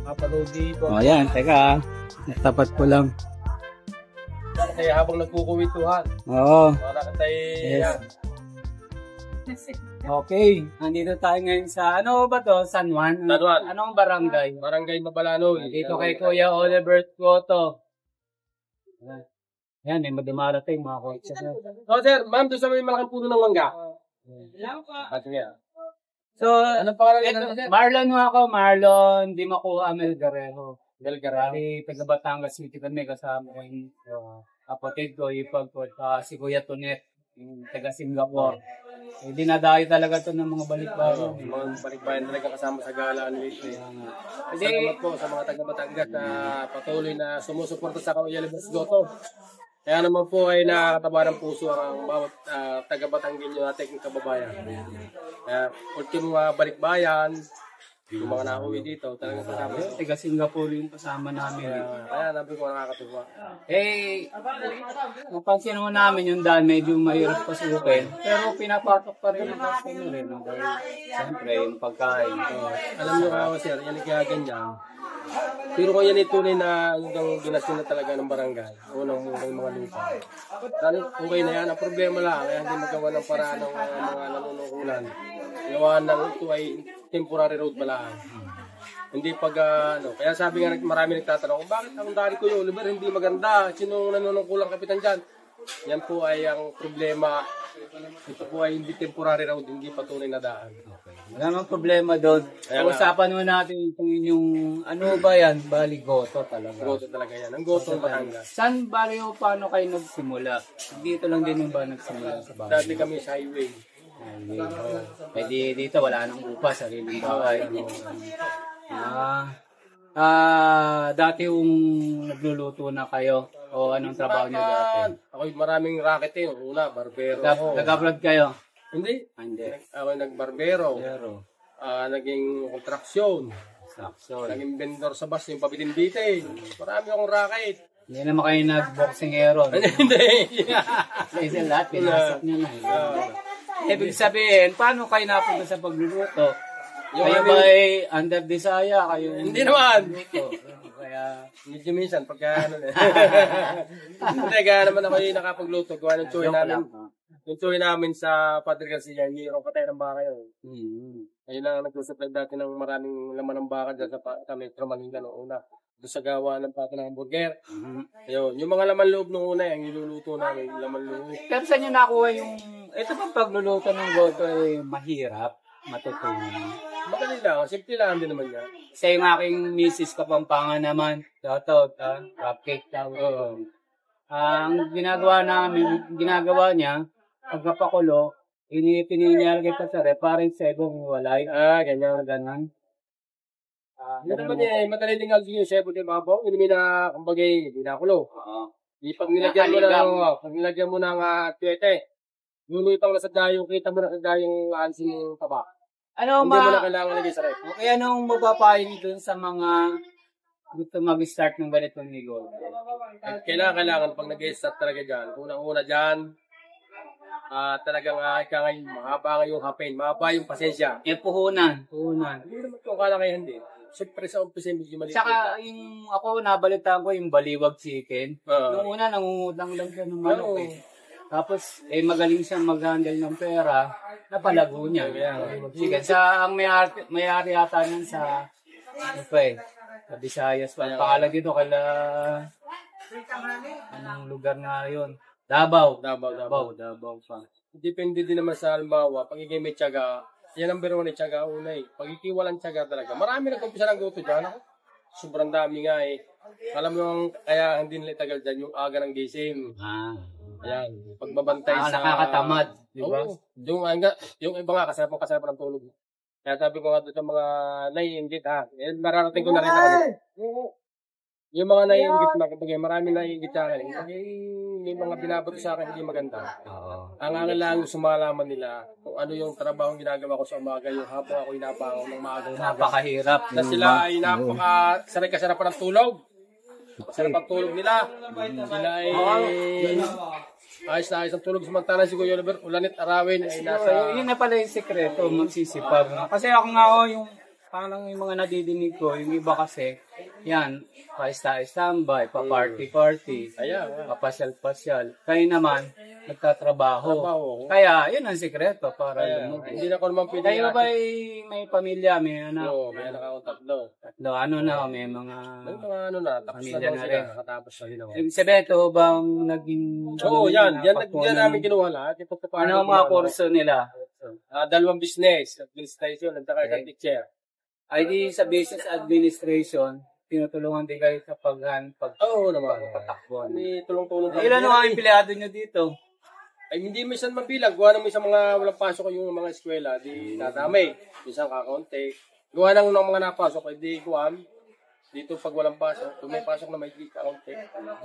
Nakapanood dito. O yan, teka. Tapat ko lang. Kaya habang nagkukuwituhan. Oo. Para tayo Yes. Okay, nandito tayo ngayon sa, ano ba to? San Juan? San Juan. Anong barangay? Barangay Mabalano. Dito kay Kuya Oliver Cotto. Yan, may dumarating mga kotse. So sir, ma'am, doon sa may malaking puno ng mangga. Sige. So, Anong pangalan ito, nila, sir? Marlon ho ako, Marlon Di Makuha Melgarejo. Belgarano. Taga Batangas City kami, kasama ko yung kapatid ko, si Kuya Tonet, yung taga Singapore. Dinadayo talaga to ng mga balikbayan. Mga balikbayan talaga kasama sa galaan nito. Salamat po sa mga taga Batangas na patuloy na sumusuporta sa Kuya Oliver Cotto. Kaya naman po ay nakakataba ng puso ang bawat taga Batangueño nating kababayan. Kaya ultimo mga balikbayan, yung mga nauwi dito, talagang kasama. Taga Singapore yung kasama namin. Kaya nabi ko nakakatuwa. Napansin naman namin yung daan medyo mahirap pasukin. Pero pinapatok pa rin ang customer rin. Dahil siyempre yung pagkain. Alam nyo ka sir, yan ay kaya ganyan. Pero kung yan ay tunay na yung ginasyon na talaga ng barangay, unang mga lupa. Dahil okay na yan, ang problema lang, kaya hindi magawa ng paraan ng mga nanunungkulan. Gawa ng ito ay temporary road balaan. Hindi pag, kaya sabi nga marami nagtatanong, bakit ang dali ko yung Oliver hindi maganda? Sino nanunungkulang kapitan dyan? Yan po ay ang problema. Ito po ay hindi temporary road, hindi patunay na daan. Wala namang problema doon. Usapan mo natin kung yung ano ba yan? Bali, goto talaga. Goto talaga yan. Ang goto ng Batangas. Saan bali o paano kayo nagsimula? Dito lang din yung ba nagsimula sa bahay? Dati kami sa highway. Pwede dito wala nang upa, sariling bahay. Dati yung nagluluto na kayo o anong trabaho niyo dati? Ako maraming racket eh. Una, barbero. Nag-abroad kayo? Hindi. Hindi. Ako nagbarbero. Pero, Naging kontraksyon. sakso. Naging vendor sa bus, yung pabitin-bitin. Marami akong racket. Hindi naman kayo nag-boxingero. Hindi. Isa lahat, pinasok niyo na. Ibig sabihin, paano kayo napunta sa pagluluto? Kayo ba ay under Bisaya? Hindi naman. Kaya, Medyo minsan, pagka Hindi, kaya naman ako yung nakapagluto. Gawa ng tsuhin namin. Yung tsuhin namin sa Padre Garcia, yung patay ng baka yun. Ayun lang nagsusupply dati ng maraming laman ng baka dyan sa Metro Manila noong una. Doon sa gawa ng pata ng hamburger. Ayun, yung mga laman loob nung una, yung niluluto namin, yung laman loob. pero saan nyo nakuha yung, ito bang pagluluto ng goto ay mahirap, matutunan? Madali lang, simple lang din naman yan. Sa yung aking misis Kapampangan naman, shoutout, cupcake daw. Ang ginagawa niya, pagkapakulo, pininyalagay pa sa rep, parang segong walay. Ganyan. Yun naman eh, madali din nga yung sebo din mga bong, yun na, kumbagay, binakulo. Pag nilagyan mo ng tuwete, nunuit ang nasa dayong, kita mo na sa dayong ansing taba. Ano Hindi mo na kailangan lagay sa rep. Okay, anong mapapayo dun sa mga gusto mag-start ng ganitong negosyo? Kailangan pag nag-start talaga dyan, unang-una dyan, talagang ngayon, mahaba yung hapin, mahaba yung pasensya. Puhunan. Hindi naman kung kalakayan din. Siyempre sa umpisa medyo maliit. Saka yung ako nabalitaan ko yung baliwag chicken. Noong una nangungutang lang siya ng manok eh. Tapos magaling siyang mag-handle ng pera, napalago niya. Chicken. Ang may-ari yata nun sa sa Visayas. Pangalan dito anong lugar nga yun? Davao pa. Depende din naman sa halimbawa, pagiging may tiyaga, yan ang biro ni tiyaga una eh. Pagiging walang tiyaga talaga. Marami nag-umpisa ng goto dyan. Sobrang dami nga eh. Alam mo yung kaya hindi nila tagal dyan yung aga ng gising. Ayan, pagbabantay sa... Nakakatamad, di ba? Yung iba nga, kasama ng tulog. Kaya sabi ko nga doon sa mga naiingit mararating ko na rin ako. Yung mga naiingit, marami naiingit sa akin. Yung mga binabato sa akin, hindi maganda. Ang lang sumalaman nila kung ano yung trabaho ginagawa ko sa umaga, yung hapon ako inapangaw ng maagang umaga. Napakahirap. Na sila ay napakasarap-kasarap ng tulog. Sarap ang tulog nila. Sila ay ayos na ayos ang tulog. Samantala si Kuya Oliver, ulanit arawin ay nasa... Yun na pala yung sekreto, magsisipag. Kasi ako nga yung parang yung mga nadidinig ko, yung iba kasi, yan, pa-standby, pa-party-party, papasyal-pasyal. Kayo naman, nagtatrabaho. Kaya, yun ang sikreto para lumugod. Hindi na ko naman pwede. Kayo ba may pamilya, may anak? Oo, may anak ako 3. Tatlo, ano na, may mga ano na, tapos na pamilya lang na sila. rin. Nakatapos na rin ako. Ibig sabihin, ito bang naging... Oo, yan namin kinuha lahat. Ano ang mga kurso nila? 2 business, administration, at saka isang teacher. Ay di sa business administration, tinutulungan din kayo sa Oo naman. pagpatakbo. May tulong-tulong. Ilan ang empleyado nyo dito? Ay hindi minsan mabilang. Gawa naman sa mga walang pasok yung mga eskwela, di nadamay. Minsan kakaunti. Gawa ng mga napasok, di kuwan. Dito pag walang pasok, kung may pasok na may di kaunti.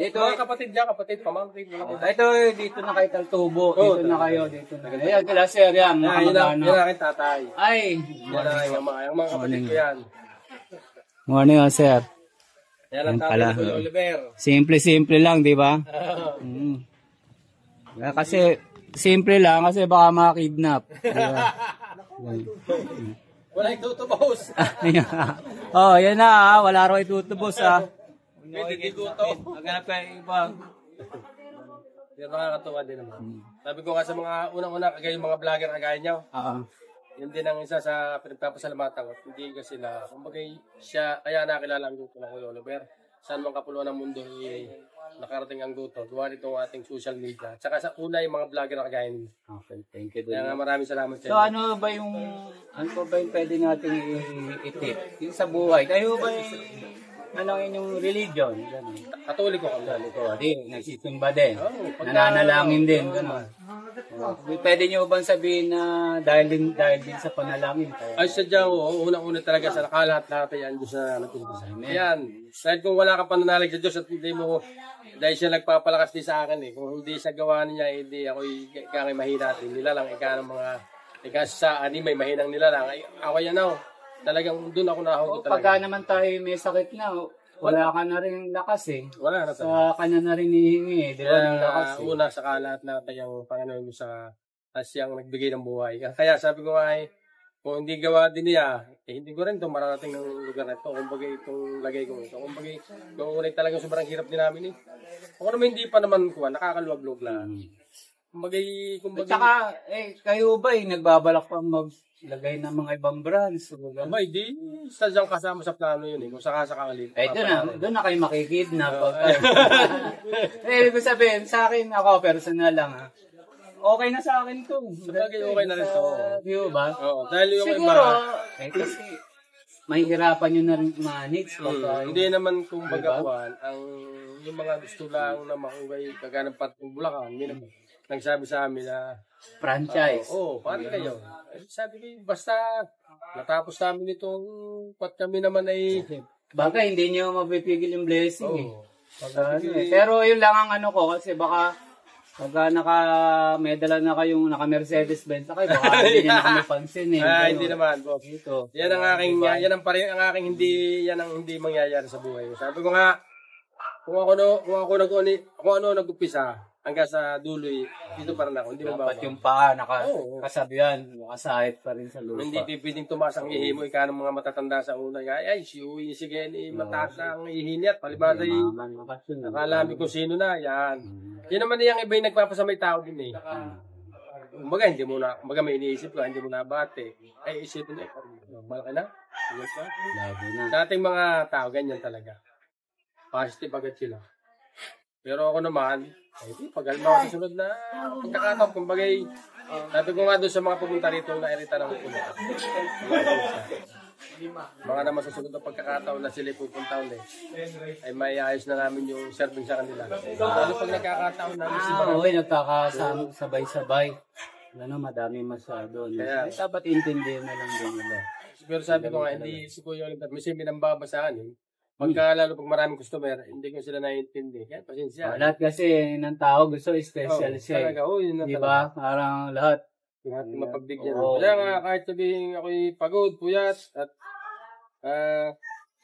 Dito mga kapatid niya, pamangkin. Ito, dito na kayo Taltubo. Dito na kayo, dito na. Ayan, sila sir yan. Yan ang aking tatay. Ay! Yan ang mga kapatid ko yan. Morning, sir. Yan ang tatay ko, Oliver. Simple lang, di ba? Kasi, simple lang kasi baka makidnap. Wala itutubos. Oh, yan na wala raw itutubos Pwede diguto. Maghanap kayo iba. Yan nakakatuwa din naman. Sabi ko nga sa mga unang-una, kagaya yung mga vlogger kagaya niyo. Yun din ang isa sa pinagpapasalamatan ko. Hindi kasi na, kumbaga siya, kaya nakilala ang gusto ng Kuya Oliver. Saan mang kapuluan ng mundo, nakarating ang gusto. Gawa nitong ating social media. Tsaka sa una yung mga vlogger na kagaya niyo. Okay, thank you. Kaya nga maraming salamat sa So ano ba yung pwede nating i-tip? Yung sa buhay, kayo ba ano inyong religion? Katoliko kami. Di, nagsisimba din. Nananalangin din. Pwede nyo bang sabihin na dahil din sa panalangin? Ay sadyang unang-una talaga sa nakalahat-lahat yan Diyos na nagtulong sa amin. Yan. Dahil kung wala ka pananalig sa Diyos at hindi mo, dahil siya nagpapalakas din sa akin kung hindi sa gawa niya, hindi ako ikakay mahina at nilalang, sa anime, mahinang nilalang. Ako yan talagang doon ako nahugot talaga. Pagka naman tayo may sakit na, wala ka na rin lakas Wala na talaga. Sa kanya na rin hihingi. Di ba lakas una sa kalat na yung Panginoon sa siyang nagbigay ng buhay. Kaya sabi ko kung hindi gawa din niya, hindi ko rin ito mararating ng lugar na ito. Kumbaga itong lagay ko ito. Kumbaga yung unay talagang sobrang hirap din namin Ako naman hindi pa naman nakakaluwag-luwag lang. Kumbaga. Tsaka, kayo ba nagbabalak pa maglagay ng mga ibang brands? Abay, di sadyang kasama sa plano yun kung sakasakalit. Doon na kayo makikidnap. Ibig ko sabihin, sa akin, ako personal lang okay na sa akin to. Sabagay, okay na rin to. Di ba? Oo, dahil yung siguro, kasi mahihirapan nyo na rin manage. Hindi naman kung bagawan, yung mga gusto lang na makugay kaganang patong Bulacan, nagsabi sa amin na franchise. Paano kayo? Sabi ko, basta natapos namin itong kami naman baka hindi nyo mapipigil yung blessing Pero yun lang ang ko kasi baka pagka may dala na kayong naka-Mercedes-Benz kayo, baka hindi nyo nakapansin hindi naman, boss. Yan ang aking, yan ang hindi mangyayari sa buhay. Sabi ko nga, kung ako nag-upisa, hanggang sa duloy, dito pa rin ako. Hindi dapat yung paa, nakasabihan, nakasahit pa rin sa lupa. Hindi pwedeng tumaas ang ihi mo, ika ng mga matatanda sa una. Sige, mataas na ang ihi niya. Palibasa nakalami kung sino na, yan. Yan naman yung iba yung nagpapasamay tao din Kumbaga, kumbaga may iniisip ka, hindi mo nabate. Isipin malaki na. Sa ating mga tao, ganyan talaga. Positive agad sila. Pero ako naman, pag-alma ako sa sunod na pagkakataon, kumbaga, sabi ko nga doon sa mga pumunta rito na irita ng pupunta. Mga naman sa sunod na pagkakataon na sila pupunta ulit, ay may ayos na namin yung serving sa kanila. Lalo pag nagkakataon namin si mga... nagkakasabay-sabay. Madami masyado. Kaya, dapat intindihin na lang din nila. Pero sabi ko nga, hindi si Kuya Oliver, may binababasaan pag maraming customer, hindi ko sila naiintindi. Kaya pasensya. Lahat kasi ng tao gusto special siya. Talaga, yun na diba? Parang lahat. Mapagbigyan. Kaya nga, kahit sabihin ako'y pagod, puyat, at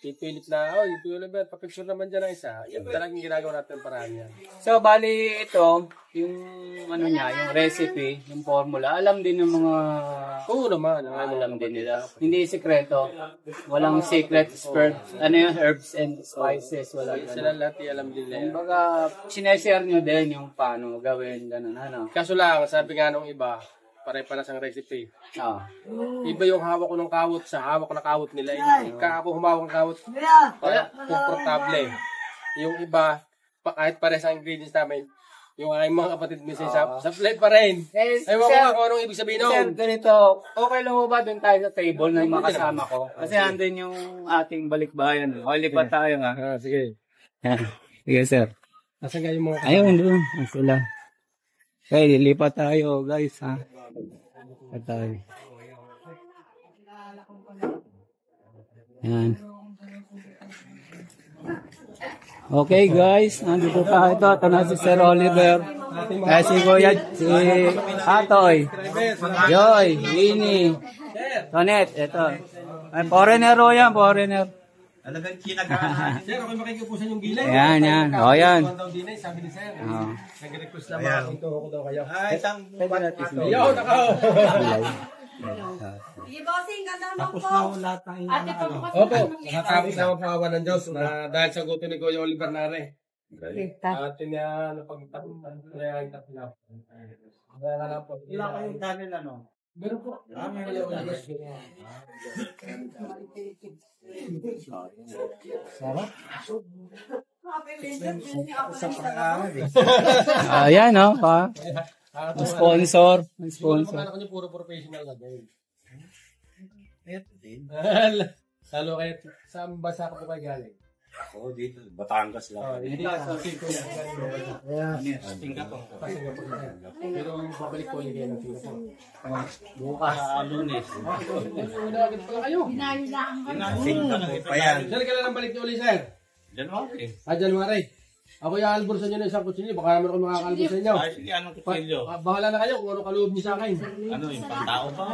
Pipilit na, ito Oliver, papicture naman dyan ang isa. Yan talagang ginagawa natin paraan yan. So, bali ito, yung ano niya, yung recipe, yung formula, alam din ng mga... Oo naman. Alam din nila. Hindi sikreto. Walang secret herbs and spices. Wala Sila lahat alam din nila. Kumbaga, sineshare nyo din yung paano gawin, ganun, ano. Kaso lang, sabi nga nung iba, pare-paras ang recipe. Iba yung hawak ko ng kawot sa hawak ko ng kawot nila. Ako humawak ng kawot, kaya komportable. Yung iba, kahit pares ang ingredients namin, yung aking mga kapatid minsan sa plate pa rin. Ewan ko nga kung anong ibig sabihin nun. Sir, ganito, okay lang mo ba doon tayo sa table na yung makasama ko? Kasi andun yung ating balikbayan. O, lipat tayo nga. Sige. Sige, sir. Nasaan nga yung mga Ayun, doon. Sila. Okay, lilipat tayo, guys, ha? Lipat tayo. Yan. Okay, guys. Nandito tayo. Ito na si Sir Oliver. Si Kuya, si Atoy. Joy, Winnie. Tonet, ito. Ay, foreigner o yan, foreigner. Talagang kinagahan. Sir, ako makikipusan yung gilay. Yan. O, yan. Sabi ni Sir. Nag-request na mga kung ko daw kayo. Ay, isang Ayaw, nakaw. Sige, bossing, ganda naman po. tapos na wala tayong Ate po, bukas Opo, nakatapos na ang pahawa ng Diyos na dahil sa gusto ni Kuya Oliver Nare. At niya napagtapunan. Kaya ang tapilaw. Kaya nga lang po. Ilan kayong channel ano? Meron po. Ayan, no? Sponsor. Sponsor. Akala ko niyo puro professional na din. Ito din. Lalo kayo, saan bansa ka po kayo galing? Ako dito, Batangas lang. Hindi sa Singapore. Singapore. Pero babalik ko ulit kayo ng Singapore. Bukas. Lunes. Una agad pala kayo. Singapore pa yan. Sir, kailan ang balik niyo ulit, sir? January. January. Ako yung albor sa inyo ng isang kutsilyo. Baka naman ako makakaalbor sa inyo. Ay, sige, anong kutsilyo? Bahala na kayo kung ano kaloob niyo sa akin. Ano, yung pantao ba?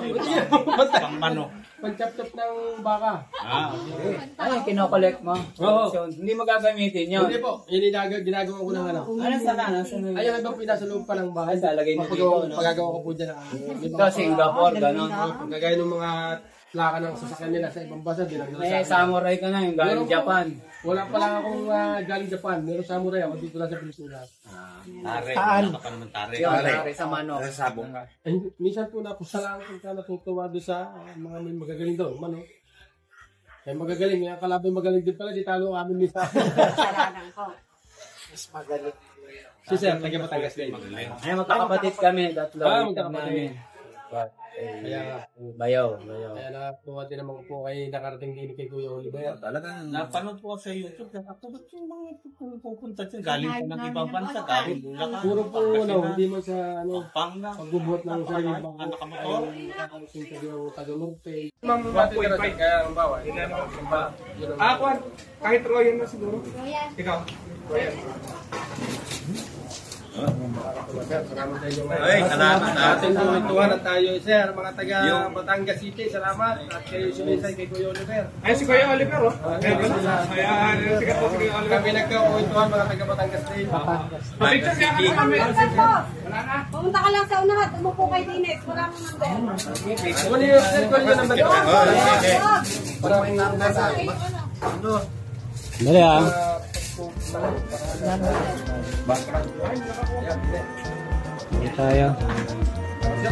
Pang manok. Pag-chop-chop ng baka. Okay. Ano yung kinokollect mo? Oo. Hindi mo gagamitin yun. Hindi po. Yun yung ginagawa ko ng ano. Ano sana? Ayun ang ibang pinasa loob pa ng bahay. Lalagay mo dito, no? Pagagawa ko po dyan. Ito, Singapore, gano'n. Gagaya ng mga plaka ng sasakyan nila sa ibang bansa. May samurai ka na, yung galing Japan. Wala pa lang akong galing Japan. Meron samurai ako dito lang sa Pilipinas. Tare. Ano ka naman tare? Tare sa manok. Sabong ka. Minsan po nakusalaan ko ka natutuwa doon sa mga may magagaling doon. Mano? May magagaling. May kalaban magaling din pala. Di talo ang amin nisa. Salanan ko. Si Sir, taga Batangas din. Ay, magkakapatid kami. Tatlo. Magkakapatid. Kaya Bayaw. Kaya nakakuha din naman po kayo nakarating din kay Kuya Oliver. Talaga, napanood po sa YouTube. Ako ba't yung mga pupunta dyan? Galing po ng ibang bansa. Galing Bulacan. Puro po hindi mo sa Pampanga. pagbubuhat ng sarili bang Anak ka motor. Taga-Norte. Ma'am, matitira kaya ang bawal. Kwan, kahit Royan na siguro. Ikaw. Salamat sa inyo. Ay, salamat. Ating tuwituhan at tayo, sir, mga taga Batangas City. Salamat. At kayo sumisay kay Kuya Oliver. Ay, si Kuya Oliver, oh. Ayan, sikat po si Kuya Oliver. Kami nagkakuwituhan mga taga Batangas City. Picture ka na kami. Wala na. Pumunta ka lang sa unahan. Umupo kay Dines. Wala mo number. Ano yung sir ko yun ang nagkakuha? Maraming number sa akin. Dali ah. Dito tayo. Sir,